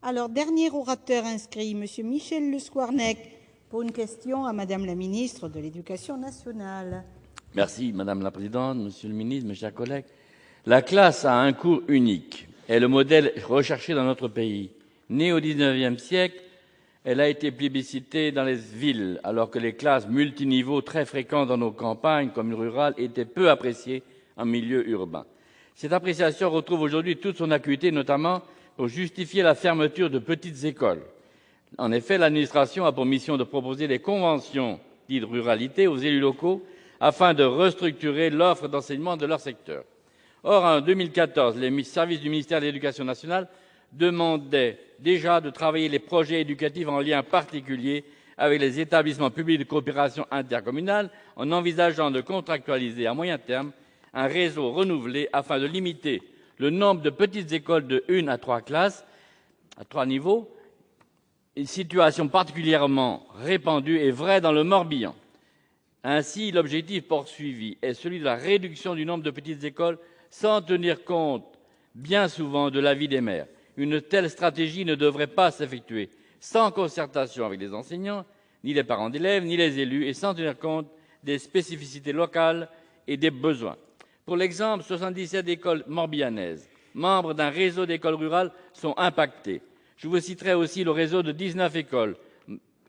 Alors, dernier orateur inscrit, Monsieur Michel Le Squarnec, pour une question à Madame la ministre de l'Éducation nationale. Merci, Madame la Présidente, Monsieur le ministre, mes chers collègues. La classe a un cours unique, est le modèle recherché dans notre pays. Née au XIXe siècle, elle a été plébiscitée dans les villes, alors que les classes multiniveaux très fréquentes dans nos campagnes, communes rurales, étaient peu appréciées en milieu urbain. Cette appréciation retrouve aujourd'hui toute son acuité, notamment pour justifier la fermeture de petites écoles. En effet, l'administration a pour mission de proposer des conventions dites ruralité aux élus locaux afin de restructurer l'offre d'enseignement de leur secteur. Or, en 2014, les services du ministère de l'Éducation nationale demandaient déjà de travailler les projets éducatifs en lien particulier avec les établissements publics de coopération intercommunale en envisageant de contractualiser à moyen terme un réseau renouvelé afin de limiter le nombre de petites écoles de 1 à 3 classes, à 3 niveaux, une situation particulièrement répandue et vraie dans le Morbihan. Ainsi, l'objectif poursuivi est celui de la réduction du nombre de petites écoles sans tenir compte, bien souvent, de l'avis des maires. Une telle stratégie ne devrait pas s'effectuer sans concertation avec les enseignants, ni les parents d'élèves, ni les élus, et sans tenir compte des spécificités locales et des besoins. Pour l'exemple, 77 écoles morbihanaises, membres d'un réseau d'écoles rurales, sont impactées. Je vous citerai aussi le réseau de 19 écoles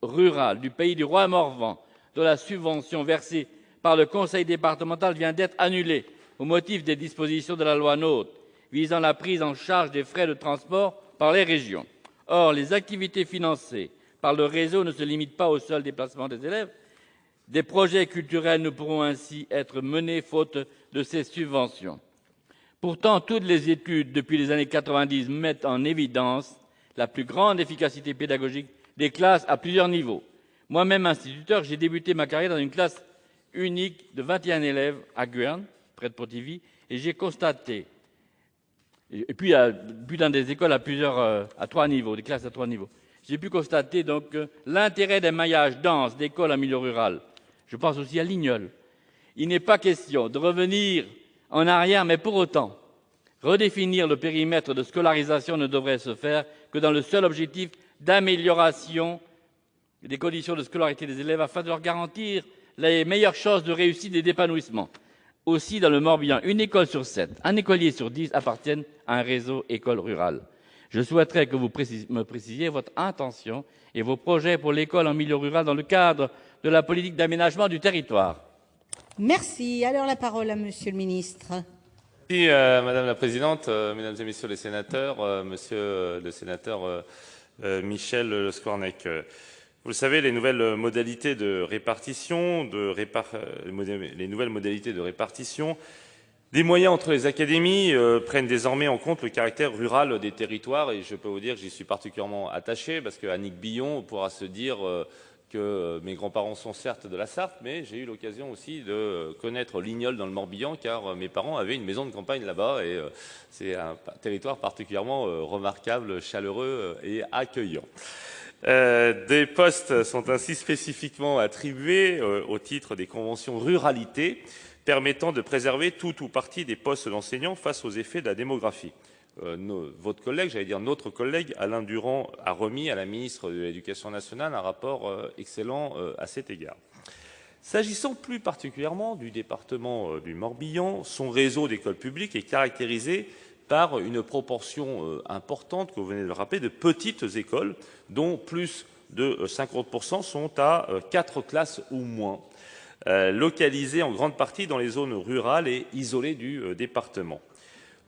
rurales du pays du Roi Morvan, dont la subvention versée par le conseil départemental vient d'être annulée au motif des dispositions de la loi NOTRe visant la prise en charge des frais de transport par les régions. Or, les activités financées par le réseau ne se limitent pas au seul déplacement des élèves. Des projets culturels ne pourront ainsi être menés faute de ces subventions. Pourtant, toutes les études depuis les années 90 mettent en évidence la plus grande efficacité pédagogique des classes à plusieurs niveaux. Moi-même instituteur, j'ai débuté ma carrière dans une classe unique de 21 élèves à Guernes, près de Pontivy, et j'ai constaté, et puis dans des écoles à 3 niveaux, des classes à 3 niveaux, j'ai pu constater donc l'intérêt des maillages denses d'écoles en milieu rural. Je pense aussi à Lignol. Il n'est pas question de revenir en arrière, mais pour autant, redéfinir le périmètre de scolarisation ne devrait se faire que dans le seul objectif d'amélioration des conditions de scolarité des élèves afin de leur garantir les meilleures chances de réussite et d'épanouissement. Aussi, dans le Morbihan, une école sur 7, un écolier sur 10 appartiennent à un réseau école rurale. Je souhaiterais que vous me précisiez votre intention et vos projets pour l'école en milieu rural dans le cadre de la politique d'aménagement du territoire. Merci. Alors la parole à Monsieur le ministre. Merci, Madame la Présidente, Mesdames et Messieurs les sénateurs, Monsieur le sénateur Michel Le Squarnec. Vous le savez, les nouvelles modalités de répartition, des moyens entre les académies prennent désormais en compte le caractère rural des territoires, et je peux vous dire que j'y suis particulièrement attaché, parce qu'Annick Billon pourra se dire que mes grands-parents sont certes de la Sarthe, mais j'ai eu l'occasion aussi de connaître Lignol dans le Morbihan, car mes parents avaient une maison de campagne là-bas, et c'est un territoire particulièrement remarquable, chaleureux et accueillant. Des postes sont ainsi spécifiquement attribués au titre des conventions ruralité, permettant de préserver tout ou partie des postes d'enseignants face aux effets de la démographie. Votre collègue, j'allais dire notre collègue, Alain Durand, a remis à la ministre de l'Éducation nationale un rapport excellent à cet égard. S'agissant plus particulièrement du département du Morbihan, son réseau d'écoles publiques est caractérisé par une proportion importante, que vous venez de le rappeler, de petites écoles, dont plus de 50% sont à 4 classes ou moins, localisées en grande partie dans les zones rurales et isolées du département.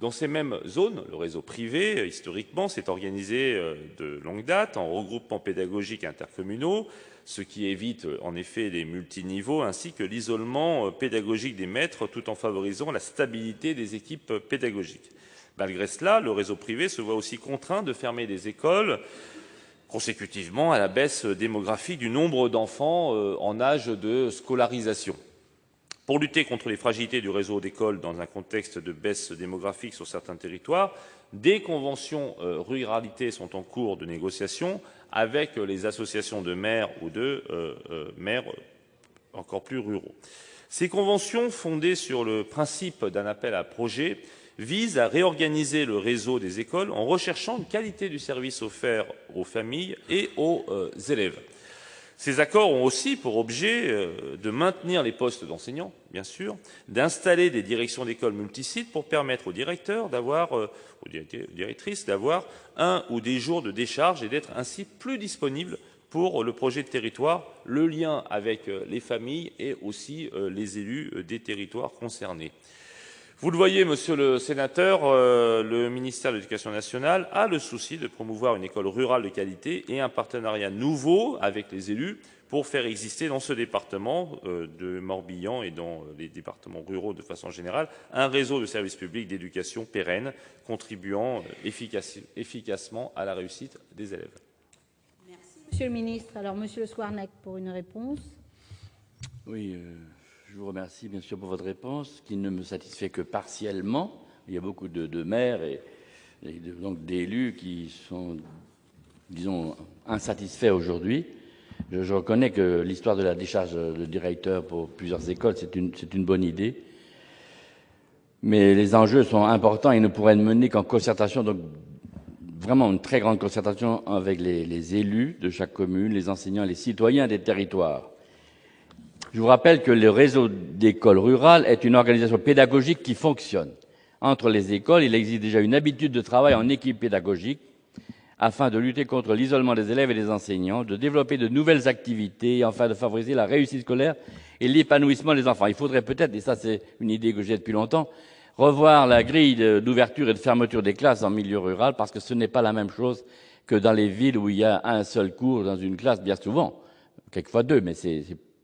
Dans ces mêmes zones, le réseau privé, historiquement, s'est organisé de longue date en regroupements pédagogiques intercommunaux, ce qui évite en effet les multiniveaux ainsi que l'isolement pédagogique des maîtres, tout en favorisant la stabilité des équipes pédagogiques. Malgré cela, le réseau privé se voit aussi contraint de fermer des écoles consécutivement à la baisse démographique du nombre d'enfants en âge de scolarisation. Pour lutter contre les fragilités du réseau d'écoles dans un contexte de baisse démographique sur certains territoires, des conventions ruralité sont en cours de négociation avec les associations de maires ou de maires encore plus ruraux. Ces conventions, fondées sur le principe d'un appel à projets, vise à réorganiser le réseau des écoles en recherchant une qualité du service offert aux familles et aux élèves. Ces accords ont aussi pour objet de maintenir les postes d'enseignants, bien sûr, d'installer des directions d'école multisites pour permettre aux directeurs aux directrices d'avoir un ou des jours de décharge et d'être ainsi plus disponibles pour le projet de territoire, le lien avec les familles et aussi les élus des territoires concernés. Vous le voyez, monsieur le sénateur, le ministère de l'Éducation nationale a le souci de promouvoir une école rurale de qualité et un partenariat nouveau avec les élus pour faire exister dans ce département de Morbihan et dans les départements ruraux de façon générale un réseau de services publics d'éducation pérenne, contribuant efficacement à la réussite des élèves. Merci, monsieur le ministre. Alors, monsieur Le Squarnec, pour une réponse. Oui, je vous remercie bien sûr pour votre réponse, qui ne me satisfait que partiellement. Il y a beaucoup de maires et donc d'élus qui sont, disons, insatisfaits aujourd'hui. Je reconnais que l'histoire de la décharge de directeur pour plusieurs écoles, c'est une bonne idée. Mais les enjeux sont importants et ne pourraient être menés qu'en concertation, donc vraiment une très grande concertation avec les élus de chaque commune, les enseignants et les citoyens des territoires. Je vous rappelle que le réseau d'écoles rurales est une organisation pédagogique qui fonctionne. Entre les écoles, il existe déjà une habitude de travail en équipe pédagogique afin de lutter contre l'isolement des élèves et des enseignants, de développer de nouvelles activités et enfin de favoriser la réussite scolaire et l'épanouissement des enfants. Il faudrait peut-être, et ça c'est une idée que j'ai depuis longtemps, revoir la grille d'ouverture et de fermeture des classes en milieu rural parce que ce n'est pas la même chose que dans les villes où il y a un seul cours dans une classe, bien souvent, quelquefois deux, mais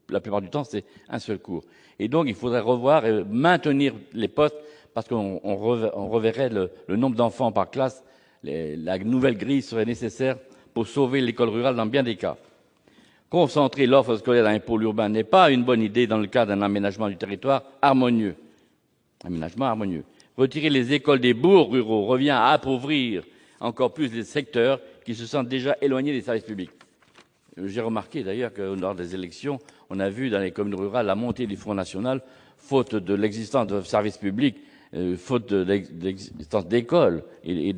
la plupart du temps, c'est un seul cours. Et donc, il faudrait revoir et maintenir les postes parce qu'on reverrait le nombre d'enfants par classe. La nouvelle grille serait nécessaire pour sauver l'école rurale dans bien des cas. Concentrer l'offre scolaire dans un pôle urbain n'est pas une bonne idée dans le cadre d'un aménagement du territoire harmonieux. Aménagement harmonieux. Retirer les écoles des bourgs ruraux revient à appauvrir encore plus les secteurs qui se sentent déjà éloignés des services publics. J'ai remarqué d'ailleurs que lors des élections, on a vu dans les communes rurales la montée du Front National, faute de l'existence de services publics, faute de l'existence d'écoles et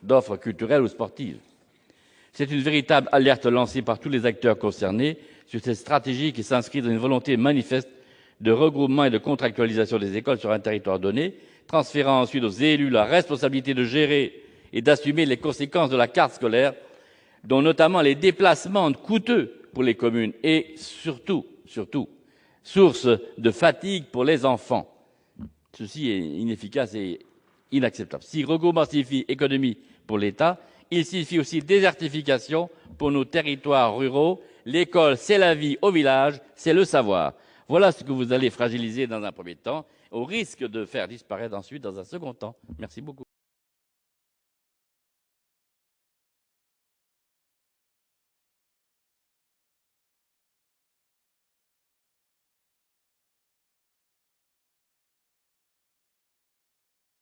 d'offres culturelles ou sportives. C'est une véritable alerte lancée par tous les acteurs concernés sur cette stratégie qui s'inscrit dans une volonté manifeste de regroupement et de contractualisation des écoles sur un territoire donné, transférant ensuite aux élus la responsabilité de gérer et d'assumer les conséquences de la carte scolaire, dont notamment les déplacements coûteux pour les communes et surtout, source de fatigue pour les enfants. Ceci est inefficace et inacceptable. Si regroupement signifie économie pour l'État, il signifie aussi désertification pour nos territoires ruraux. L'école, c'est la vie au village, c'est le savoir. Voilà ce que vous allez fragiliser dans un premier temps, au risque de faire disparaître ensuite dans un second temps. Merci beaucoup.